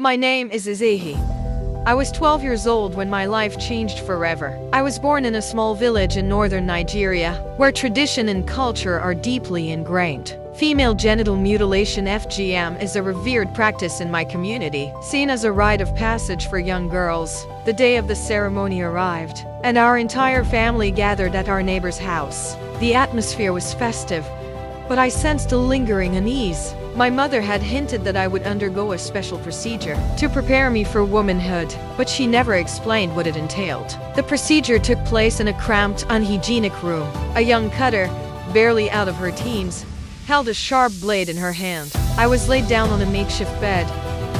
My name is Izehi. I was 12 years old when my life changed forever. I was born in a small village in northern Nigeria, where tradition and culture are deeply ingrained. Female genital mutilation (FGM) is a revered practice in my community, seen as a rite of passage for young girls. The day of the ceremony arrived, and our entire family gathered at our neighbor's house. The atmosphere was festive, but I sensed a lingering unease. My mother had hinted that I would undergo a special procedure to prepare me for womanhood, but she never explained what it entailed. The procedure took place in a cramped, unhygienic room. A young cutter, barely out of her teens, held a sharp blade in her hand. I was laid down on a makeshift bed,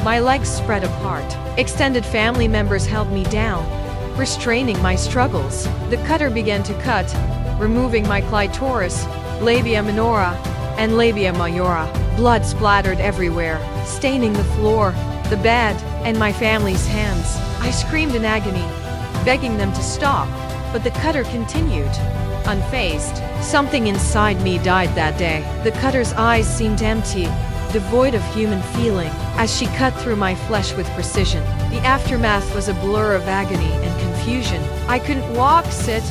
my legs spread apart. Extended family members held me down, restraining my struggles. The cutter began to cut, removing my clitoris, labia minora, and labia majora. Blood splattered everywhere, staining the floor, the bed, and my family's hands. I screamed in agony, begging them to stop, but the cutter continued. Unfazed, something inside me died that day. The cutter's eyes seemed empty, devoid of human feeling, as she cut through my flesh with precision. The aftermath was a blur of agony and confusion. I couldn't walk, sit,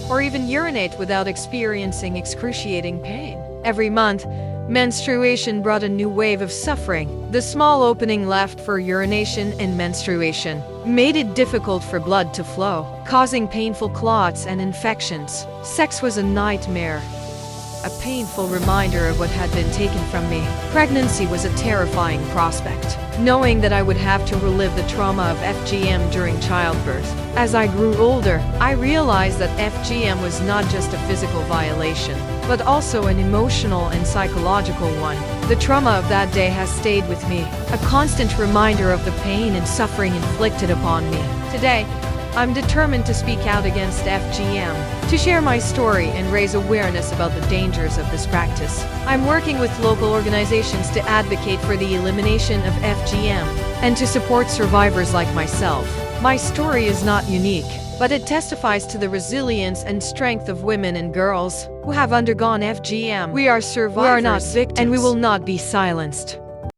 or even urinate without experiencing excruciating pain. Every month, menstruation brought a new wave of suffering. The small opening left for urination and menstruation made it difficult for blood to flow, causing painful clots and infections. Sex was a nightmare, a painful reminder of what had been taken from me. Pregnancy was a terrifying prospect, knowing that I would have to relive the trauma of FGM during childbirth. As I grew older, I realized that FGM was not just a physical violation, but also an emotional and psychological one. The trauma of that day has stayed with me, a constant reminder of the pain and suffering inflicted upon me. Today, I'm determined to speak out against FGM, to share my story and raise awareness about the dangers of this practice. I'm working with local organizations to advocate for the elimination of FGM and to support survivors like myself. My story is not unique, but it testifies to the resilience and strength of women and girls who have undergone FGM. We are survivors, we are not victims, and we will not be silenced.